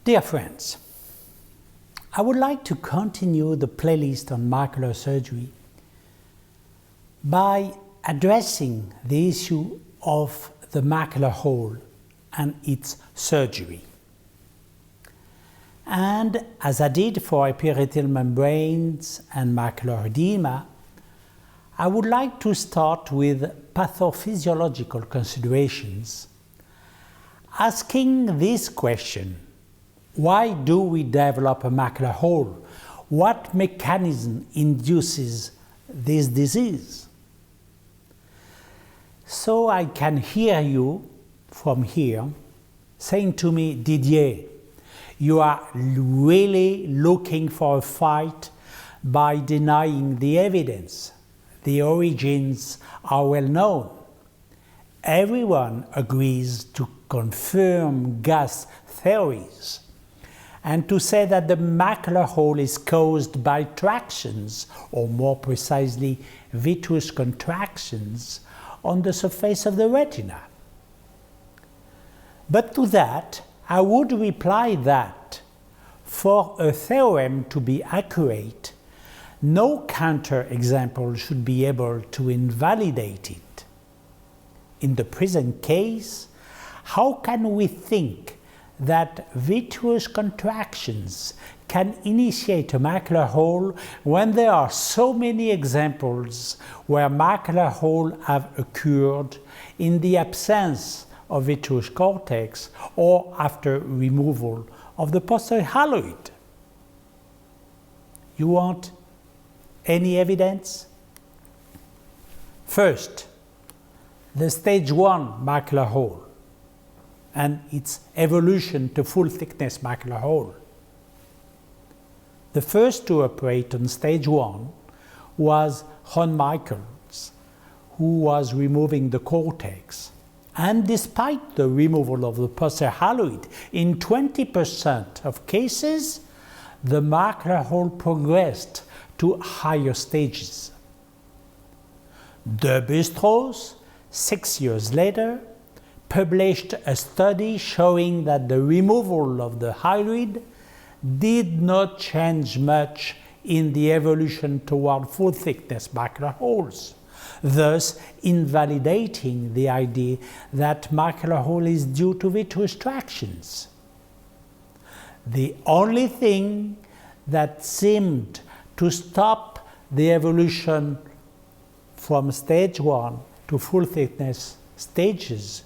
Dear friends, I would like to continue the playlist on macular surgery by addressing the issue of the macular hole and its surgery. And as I did for epiretinal membranes and macular edema, I would like to start with pathophysiological considerations, asking this question: why do we develop a macular hole? What mechanism induces this disease? So I can hear you from here saying to me, Didier, you are really looking for a fight by denying the evidence. The origins are well known. Everyone agrees to confirm gas theories and to say that the macular hole is caused by tractions, or more precisely, vitreous contractions on the surface of the retina. But to that, I would reply that for a theorem to be accurate, no counterexample should be able to invalidate it. In the present case, how can we think that vitreous contractions can initiate a macular hole when there are so many examples where macular holes have occurred in the absence of vitreous cortex or after removal of the posterior haloid? You want any evidence? First, the stage 1 macular hole and its evolution to full-thickness macular hole. The first to operate on stage 1 was Ron Michaels, who was removing the cortex. And despite the removal of the posterior haloid, in 20% of cases, the macular hole progressed to higher stages. De Bustros, 6 years later, published a study showing that the removal of the haloid did not change much in the evolution toward full-thickness macular holes, thus invalidating the idea that macular hole is due to vitreous tractions. The only thing that seemed to stop the evolution from stage 1 to full-thickness stages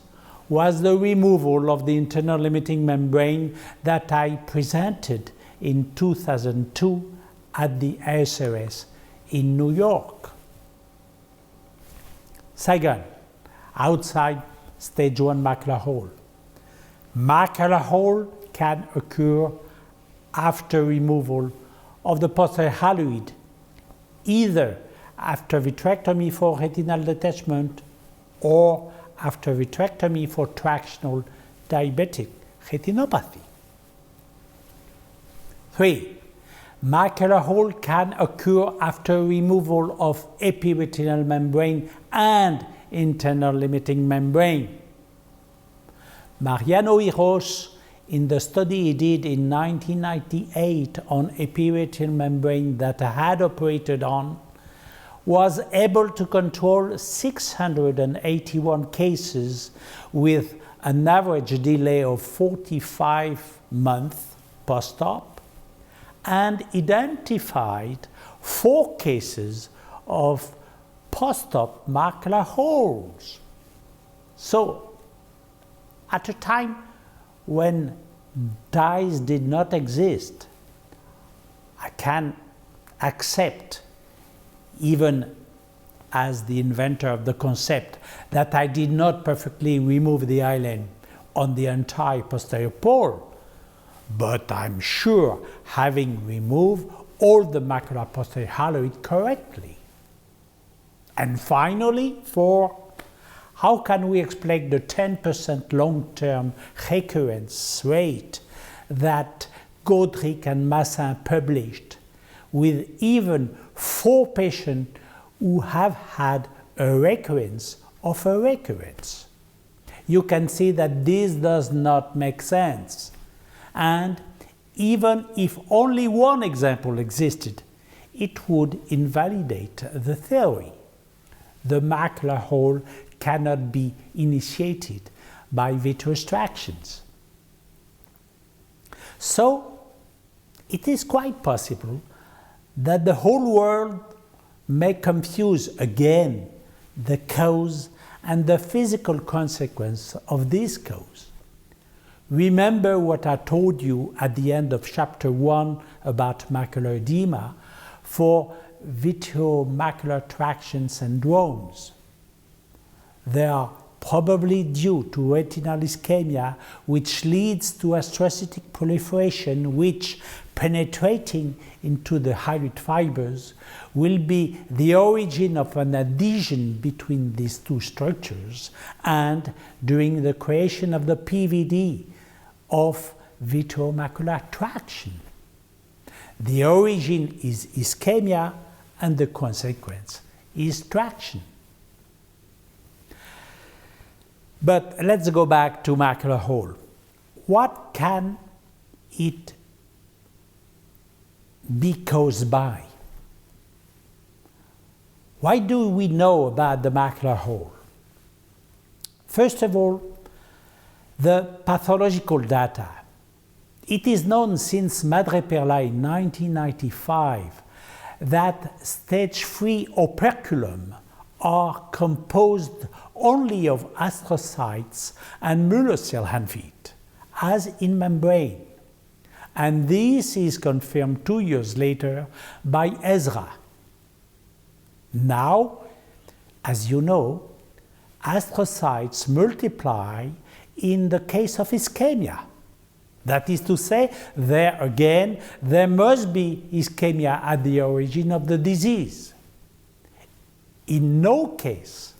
was the removal of the internal limiting membrane that I presented in 2002 at the ASRS in New York. Second, outside stage 1 macular hole. Macular hole can occur after removal of the posterior haloid, either after vitrectomy for retinal detachment or after vitrectomy for tractional diabetic retinopathy. 3. Macular hole can occur after removal of epiretinal membrane and internal limiting membrane. Mariano Hiros, in the study he did in 1998 on epiretinal membrane that I had operated on, was able to control 681 cases with an average delay of 45 months post-op, and identified 4 cases of post-op macular holes. So, at a time when dyes did not exist, I can accept, even as the inventor of the concept, that I did not perfectly remove the island on the entire posterior pole, but I'm sure having removed all the macular posterior haloid correctly. And finally, 4, how can we explain the 10% long-term recurrence rate that Godric and Massin published, with even 4 patients who have had a recurrence of a recurrence? You can see that this does not make sense. And even if only one example existed, it would invalidate the theory. The macular hole cannot be initiated by vitreous tractions. So, it is quite possible that the whole world may confuse again the cause and the physical consequence of this cause. Remember what I told you at the end of chapter 1 about macular edema for vitreomacular traction syndromes. They are probably due to retinal ischemia, which leads to astrocytic proliferation, which, penetrating into the hyaline fibers, will be the origin of an adhesion between these two structures and during the creation of the PVD of vitreomacular traction. The origin is ischemia and the consequence is traction. But let's go back to macular hole. What can it be caused by? Why do we know about the macular hole? First of all, the pathological data. It is known since Madreperla in 1995 that stage 3 operculum are composed only of astrocytes and Müller cell feet, as in membrane. And this is confirmed 2 years later by Ezra. Now, as you know, astrocytes multiply in the case of ischemia. That is to say, there again, there must be ischemia at the origin of the disease. In no case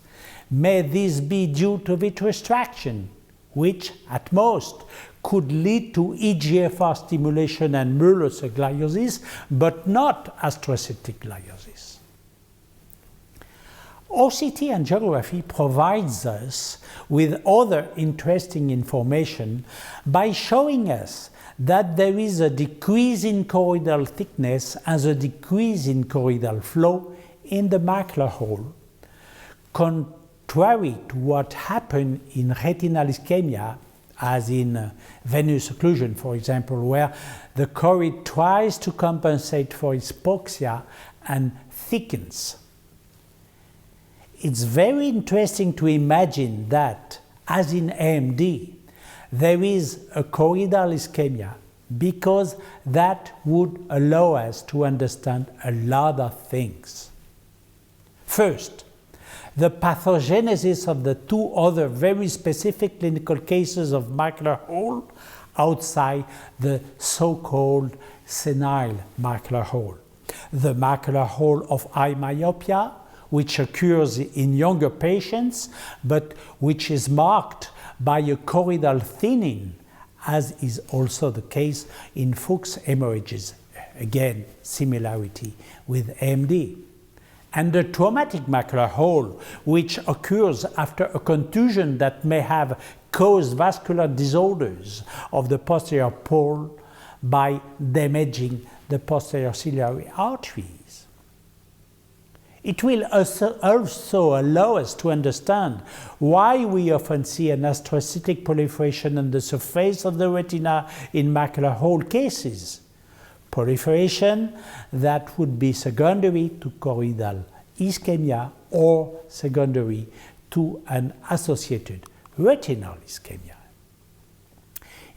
may this be due to vitreous traction, which at most could lead to EGFR stimulation and Müller cell gliosis, but not astrocytic gliosis. OCT angiography provides us with other interesting information by showing us that there is a decrease in choroidal thickness and a decrease in choroidal flow in the macular hole, contrary to what happened in retinal ischemia, as in venous occlusion, for example, where the choroid tries to compensate for hypoxia and thickens. It's very interesting to imagine that, as in AMD, there is a choroidal ischemia, because that would allow us to understand a lot of things. First, the pathogenesis of the two other very specific clinical cases of macular hole outside the so-called senile macular hole. The macular hole of eye myopia, which occurs in younger patients, but which is marked by a choroidal thinning, as is also the case in Fuchs hemorrhages. Again, similarity with AMD. And the traumatic macular hole, which occurs after a contusion that may have caused vascular disorders of the posterior pole by damaging the posterior ciliary arteries. It will also allow us to understand why we often see an astrocytic proliferation on the surface of the retina in macular hole cases. Proliferation that would be secondary to choroidal ischemia or secondary to an associated retinal ischemia.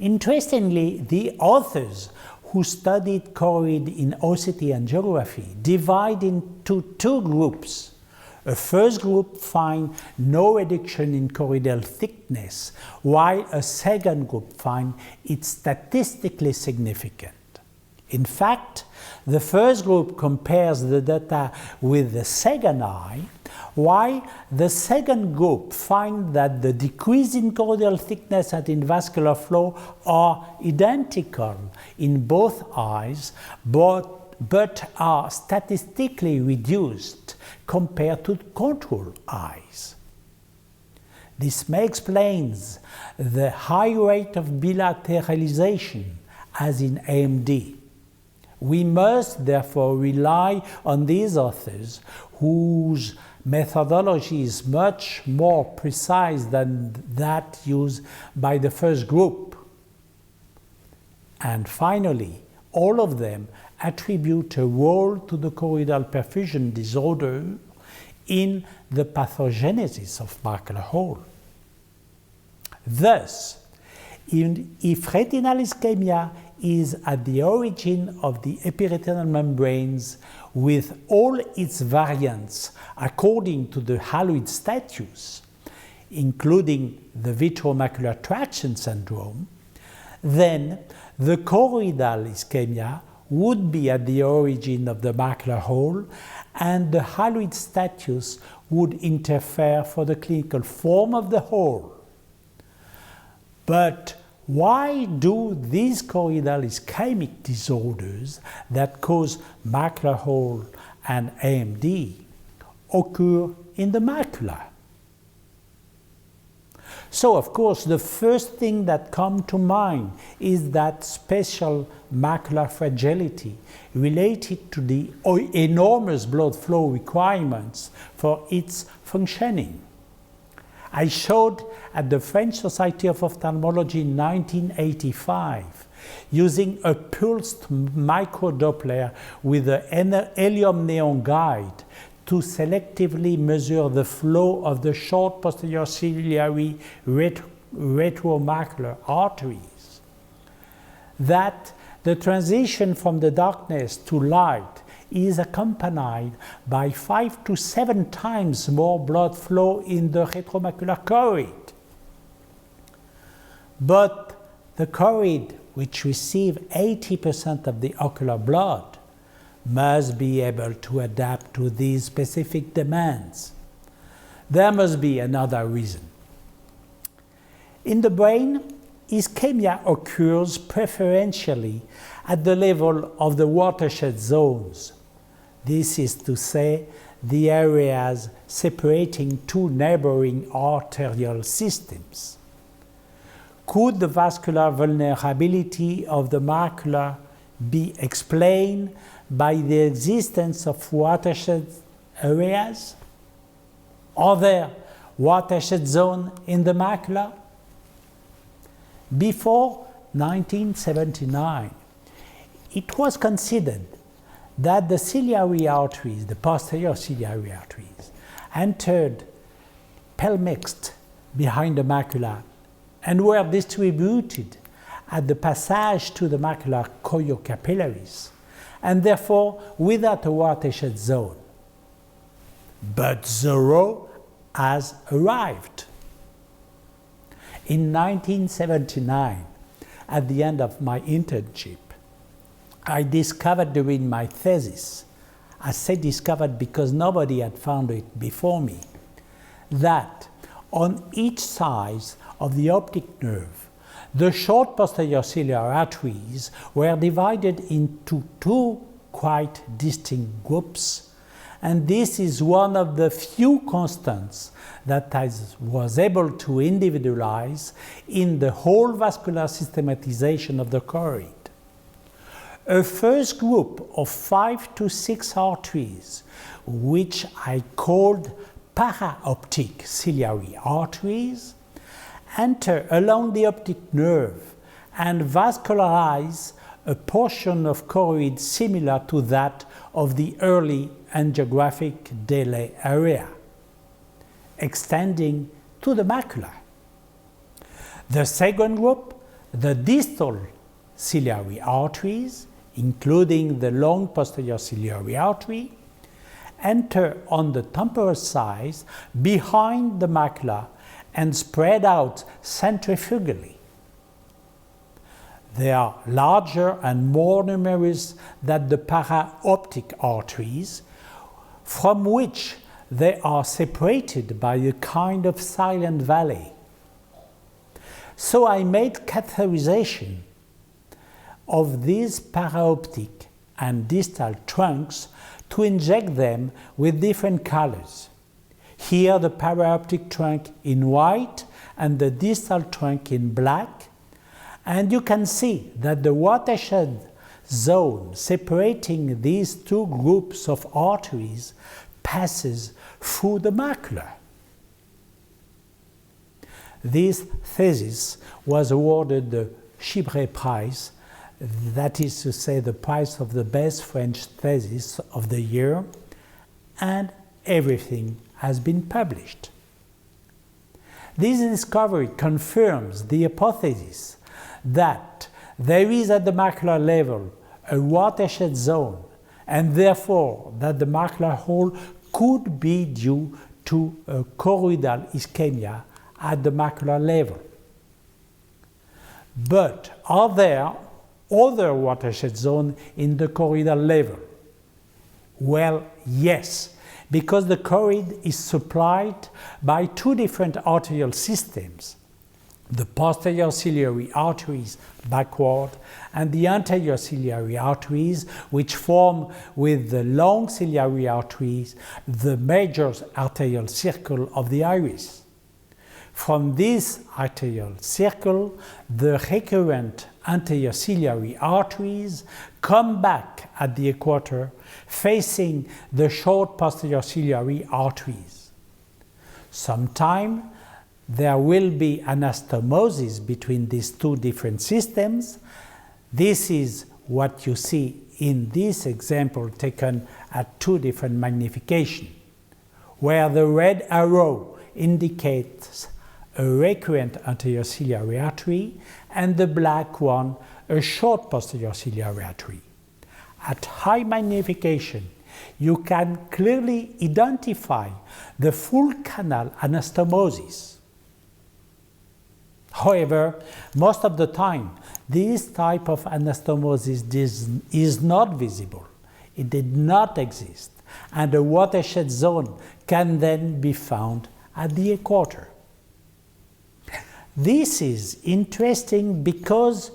Interestingly, the authors who studied choroid in OCT angiography divide into two groups. A first group find no reduction in choroidal thickness, while a second group find it statistically significant. In fact, the first group compares the data with the second eye, while the second group finds that the decrease in choroidal thickness and in vascular flow are identical in both eyes, but are statistically reduced compared to control eyes. This may explain the high rate of bilateralization as in AMD. We must therefore rely on these authors whose methodology is much more precise than that used by the first group. And finally, all of them attribute a role to the choroidal perfusion disorder in the pathogenesis of macular hole. Thus, if retinal ischemia is at the origin of the epiretinal membranes with all its variants according to the haloid status, including the vitreomacular traction syndrome, then the choroidal ischemia would be at the origin of the macular hole, and the haloid status would interfere for the clinical form of the hole. But why do these choroidal ischemic disorders that cause macular hole and AMD occur in the macula? So, of course, the first thing that comes to mind is that special macular fragility related to the enormous blood flow requirements for its functioning. I showed at the French Society of Ophthalmology in 1985, using a pulsed microdoppler with a helium neon guide, to selectively measure the flow of the short posterior ciliary retromacular arteries, that the transition from the darkness to light is accompanied by 5 to 7 times more blood flow in the retromacular choroid. But the choroid, which receives 80% of the ocular blood, must be able to adapt to these specific demands. There must be another reason. In the brain, ischemia occurs preferentially at the level of the watershed zones. This is to say, the areas separating two neighboring arterial systems. Could the vascular vulnerability of the macula be explained by the existence of watershed areas? Are there watershed zones in the macula? Before 1979, it was considered that the ciliary arteries, the posterior ciliary arteries, entered palmixed behind the macula and were distributed at the passage to the macular choriocapillaries, and therefore without a watershed zone. But Zorro has arrived. In 1979, at the end of my internship, I discovered during my thesis, I say discovered because nobody had found it before me, that on each side of the optic nerve, the short posterior ciliary arteries were divided into two quite distinct groups, and this is one of the few constants that I was able to individualize in the whole vascular systematization of the choroid. A first group of 5 to 6 arteries, which I called paraoptic ciliary arteries, enter along the optic nerve and vascularize a portion of choroid similar to that of the early angiographic delay area, extending to the macula. The second group, the distal ciliary arteries, including the long posterior ciliary artery, enter on the temporal side behind the macula and spread out centrifugally. They are larger and more numerous than the paraoptic arteries, from which they are separated by a kind of silent valley. So I made catheterization of these paraoptic and distal trunks to inject them with different colors. Here the paraoptic trunk in white and the distal trunk in black, And you can see that the watershed zone separating these two groups of arteries passes through the macula. This thesis was awarded the Chibret Prize, that is to say the prize of the best French thesis of the year, and everything has been published. This discovery confirms the hypothesis that there is at the macular level a watershed zone, and therefore that the macular hole could be due to a choroidal ischemia at the macular level. But are there other watershed zones in the choroidal level? Well, yes, because the choroid is supplied by two different arterial systems, the posterior ciliary arteries backward and the anterior ciliary arteries, which form with the long ciliary arteries the major arterial circle of the iris. From this arterial circle, the recurrent anterior ciliary arteries come back at the equator facing the short posterior ciliary arteries. Sometime there will be anastomosis between these two different systems. This is what you see in this example taken at two different magnification, where the red arrow indicates a recurrent anterior ciliary artery and the black one a short posterior ciliary artery. At high magnification, you can clearly identify the full canal anastomosis. However, most of the time, this type of anastomosis is not visible. It did not exist, and a watershed zone can then be found at the equator. This is interesting because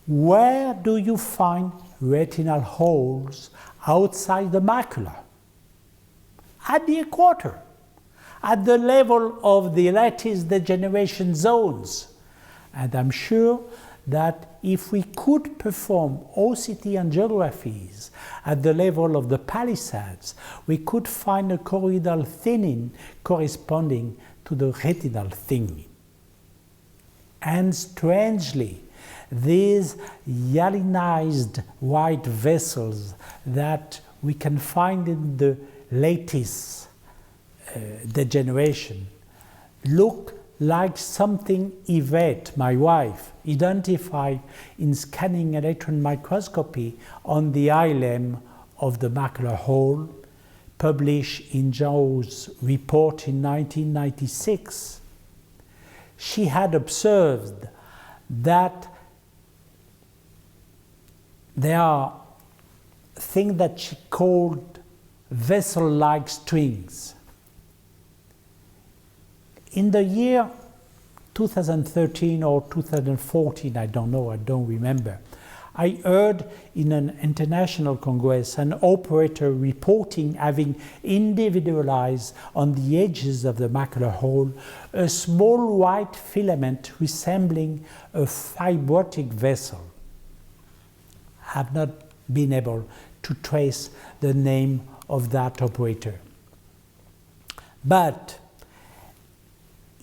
where do you find retinal holes outside the macula? At the equator, at the level of the lattice degeneration zones. And I'm sure that if we could perform OCT angiographies at the level of the palisades, we could find a choroidal thinning corresponding to the retinal thinning. And strangely, these hyalinized white vessels that we can find in the lattice degeneration look like something Yvette, my wife, identified in scanning electron microscopy on the hilum of the macular hole, published in Zhou's report in 1996. She had observed that there are things that she called vessel-like strings. In the year 2013 or 2014, I don't know, I don't remember, I heard in an international congress an operator reporting having individualized on the edges of the macular hole a small white filament resembling a fibrotic vessel. I have not been able to trace the name of that operator. But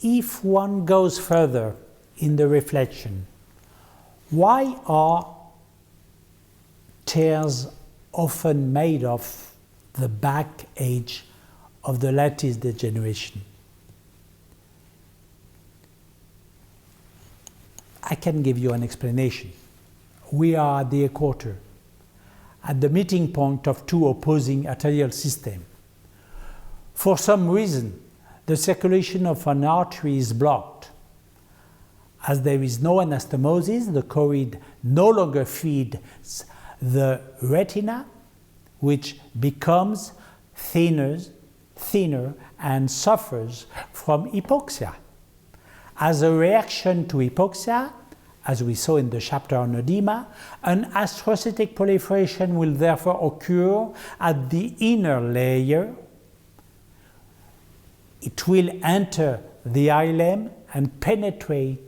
if one goes further in the reflection, why are tears often made of the back edge of the lattice degeneration? I can give you an explanation. We are at the equator, at the meeting point of two opposing arterial systems. For some reason, the circulation of an artery is blocked. As there is no anastomosis, the choroid no longer feeds the retina, which becomes thinner and suffers from hypoxia. As a reaction to hypoxia, as we saw in the chapter on edema, an astrocytic proliferation will therefore occur at the inner layer. It will enter the hilum and penetrate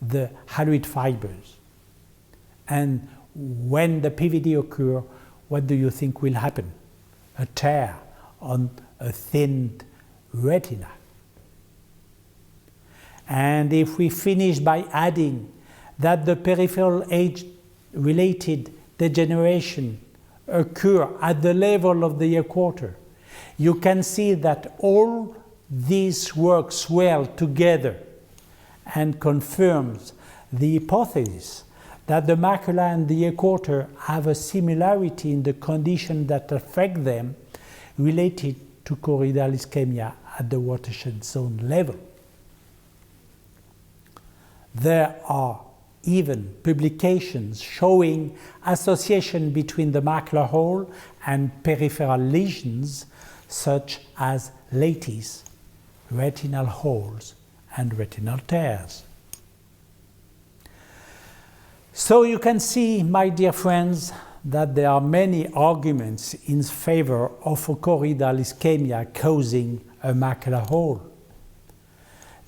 the haloid fibers. And when the PVD occurs, what do you think will happen? A tear on a thinned retina. And if we finish by adding that the peripheral age-related degeneration occur at the level of the ear quarter, you can see that all this works well together and confirms the hypothesis that the macula and the ear quarter have a similarity in the conditions that affect them related to choroidal ischemia at the watershed zone level. There are even publications showing association between the macular hole and peripheral lesions such as lattice, retinal holes, and retinal tears. So you can see, my dear friends, that there are many arguments in favor of a choroidal ischemia causing a macular hole.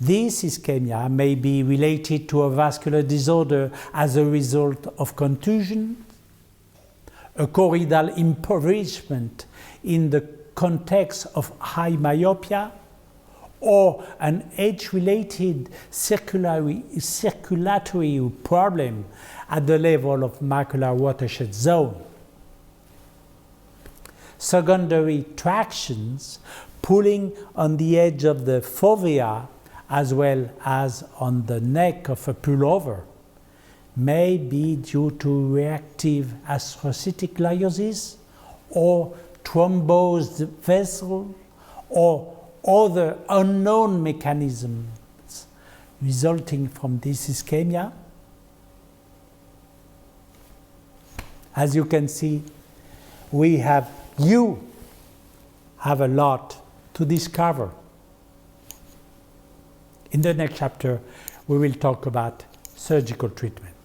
This ischemia may be related to a vascular disorder as a result of contusion, a choroidal impoverishment in the context of high myopia, or an age-related circulatory problem at the level of macular watershed zone. Secondary tractions pulling on the edge of the fovea as well as on the neck of a pullover may be due to reactive astrocytic gliosis or thrombosed vessel or other unknown mechanisms resulting from this ischemia. As you can see, you have a lot to discover. In the next chapter, we will talk about surgical treatment.